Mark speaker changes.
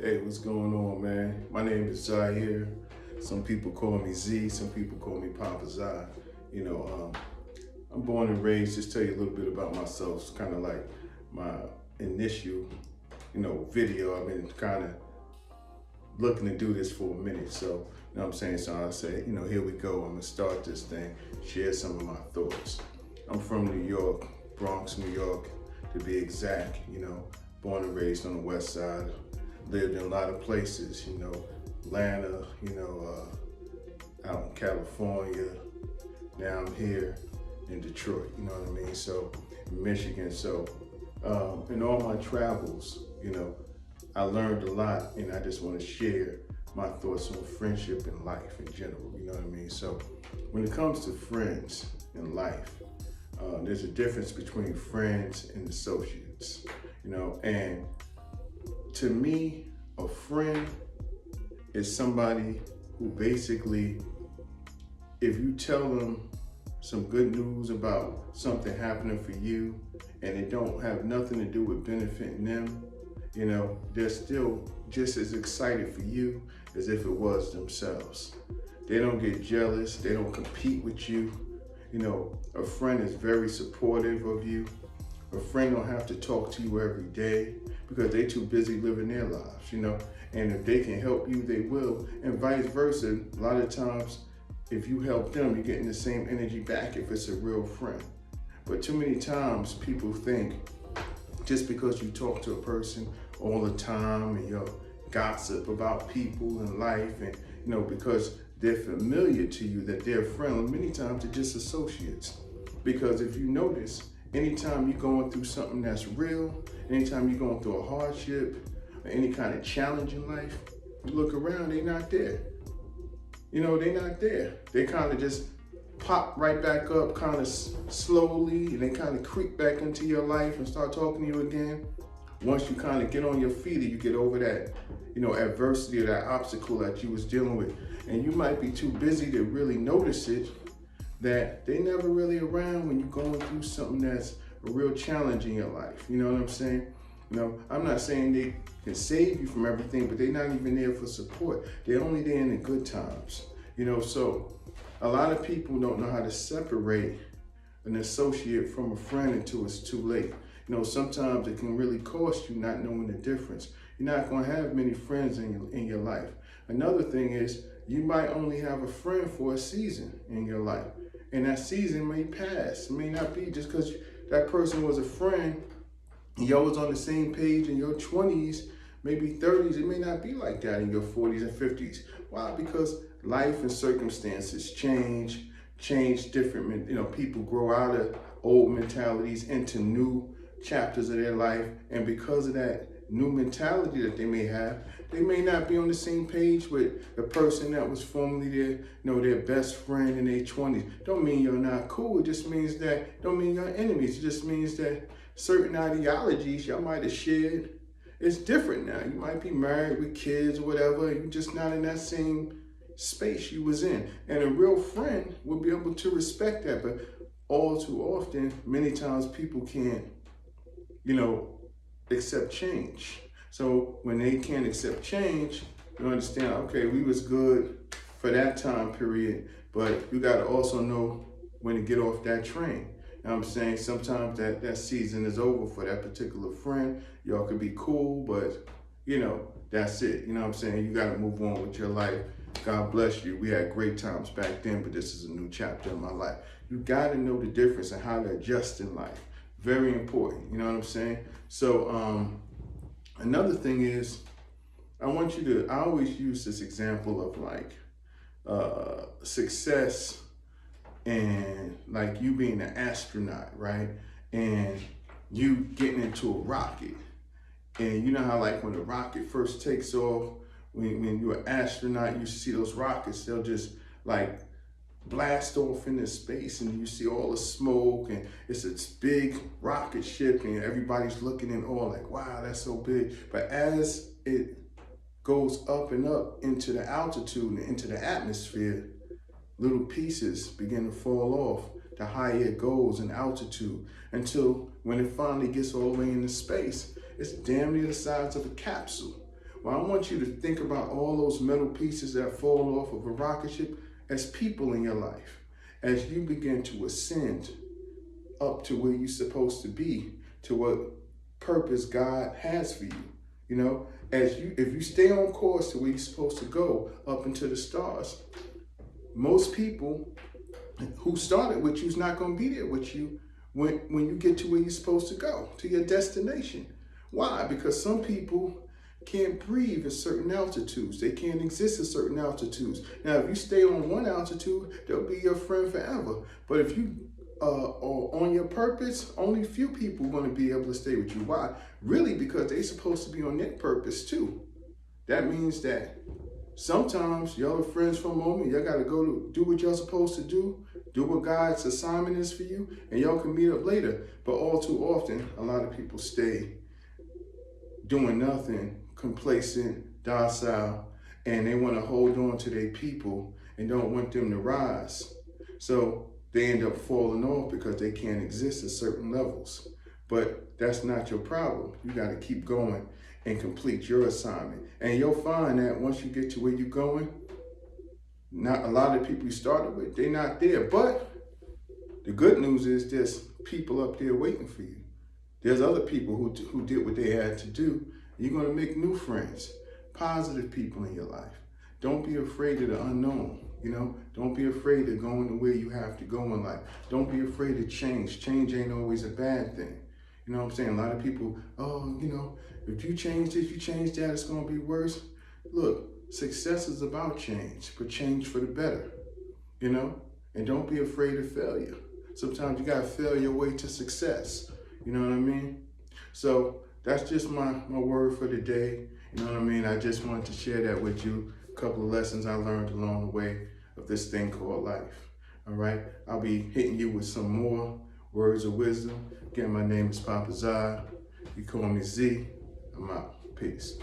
Speaker 1: Hey, what's going on, man? My name is Zaire. Some people call me Z, some people call me Papa Zai. You know, I'm born and raised. Just tell you a little bit about myself. It's kind of like my initial, video. I've been kind of looking to do this for a minute. So, you know what I'm saying? So I say, here we go. I'm gonna start this thing, share some of my thoughts. I'm from New York, Bronx, New York, to be exact. Born and raised on the West Side. Lived in a lot of places, Atlanta, out in California. Now I'm here in Detroit, you know what I mean? So, Michigan. So, in all my travels, I learned a lot, and I just want to share my thoughts on friendship and life in general, you know what I mean? So, when it comes to friends in life, there's a difference between friends and associates, and to me, a friend is somebody who basically, if you tell them some good news about something happening for you and it don't have nothing to do with benefiting them, they're still just as excited for you as if it was themselves. They don't get jealous, they don't compete with you. A friend is very supportive of you. A friend don't have to talk to you every day because they're too busy living their lives, and if they can help you, they will, and vice versa. A lot of times, if you help them, you're getting the same energy back if it's a real friend. But too many times, people think just because you talk to a person all the time and you gossip about people and life, and because they're familiar to you, that they're a friend. Many times they're just associates. Because if you notice, anytime you're going through something that's real, anytime you're going through a hardship or any kind of challenge in life, you look around, they're not there. They're not there. They kind of just pop right back up kind of slowly, and they kind of creep back into your life and start talking to you again. Once you kind of get on your feet and you get over that, adversity or that obstacle that you was dealing with, and you might be too busy to really notice it, that they never really around when you're going through something that's a real challenge in your life. You know what I'm saying? I'm not saying they can save you from everything, but they're not even there for support. They're only there in the good times. So a lot of people don't know how to separate an associate from a friend until it's too late. Sometimes it can really cost you not knowing the difference. You're not going to have many friends in your life. Another thing is, you might only have a friend for a season in your life. And that season may pass. It may not be just because that person was a friend, y'all was on the same page in your 20s, maybe 30s. It may not be like that in your 40s and 50s. Why? Because life and circumstances change different. People grow out of old mentalities into new chapters of their life. And because of that new mentality that they may not be on the same page with the person that was formerly their best friend in their 20s. Don't mean you're not cool. It just means don't mean you're enemies. It just means that certain ideologies y'all might have shared, it's different now. You might be married with kids or whatever. You're just not in that same space you was in. And a real friend will be able to respect that. But all too often, many times people can't, accept change. So when they can't accept change, you understand, okay, we was good for that time period, but you got to also know when to get off that train. You know what I'm saying? Sometimes that season is over for that particular friend. Y'all could be cool, but, that's it. You know what I'm saying? You got to move on with your life. God bless you. We had great times back then, but this is a new chapter in my life. You got to know the difference and how to adjust in life. Very important. You know what I'm saying? So, another thing is, I always use this example of success and like you being an astronaut, right? And you getting into a rocket. And you know how when a rocket first takes off, when you're an astronaut, you see those rockets, they'll just blast off into space, and you see all the smoke, and it's a big rocket ship, and everybody's looking in awe like, wow, that's so big. But as it goes up and up into the altitude and into the atmosphere, little pieces begin to fall off the higher it goes in altitude, until when it finally gets all the way into space, it's damn near the size of a capsule. Well, I want you to think about all those metal pieces that fall off of a rocket ship as people in your life. As you begin to ascend up to where you're supposed to be, to what purpose God has for you. You know, if you stay on course to where you're supposed to go, up into the stars, most people who started with you is not going to be there with you when you get to where you're supposed to go, to your destination. Why? Because some people can't breathe at certain altitudes. They can't exist at certain altitudes. Now, if you stay on one altitude, they'll be your friend forever. But if you are on your purpose, only few people are going to be able to stay with you. Why? Really, because they're supposed to be on their purpose too. That means that sometimes y'all are friends for a moment. Y'all got to go to do what y'all supposed to do what God's assignment is for you, and y'all can meet up later. But all too often, a lot of people stay doing nothing, complacent, docile, and they want to hold on to their people and don't want them to rise. So they end up falling off because they can't exist at certain levels. But that's not your problem. You got to keep going and complete your assignment. And you'll find that once you get to where you're going, not a lot of people you started with, they're not there. But the good news is there's people up there waiting for you. There's other people who did what they had to do. You're going to make new friends, positive people in your life. Don't be afraid of the unknown. You know, don't be afraid of going the way you have to go in life. Don't be afraid of change. Change ain't always a bad thing. You know what I'm saying? A lot of people, oh, you know, if you change this, you change that, it's going to be worse. Look, success is about change, but change for the better, you know? And don't be afraid of failure. Sometimes you got to fail your way to success. You know what I mean? So that's just my word for the day. You know what I mean? I just wanted to share that with you. A couple of lessons I learned along the way of this thing called life. All right? I'll be hitting you with some more words of wisdom. Again, my name is Papa Zai. You call me Z. I'm out. Peace.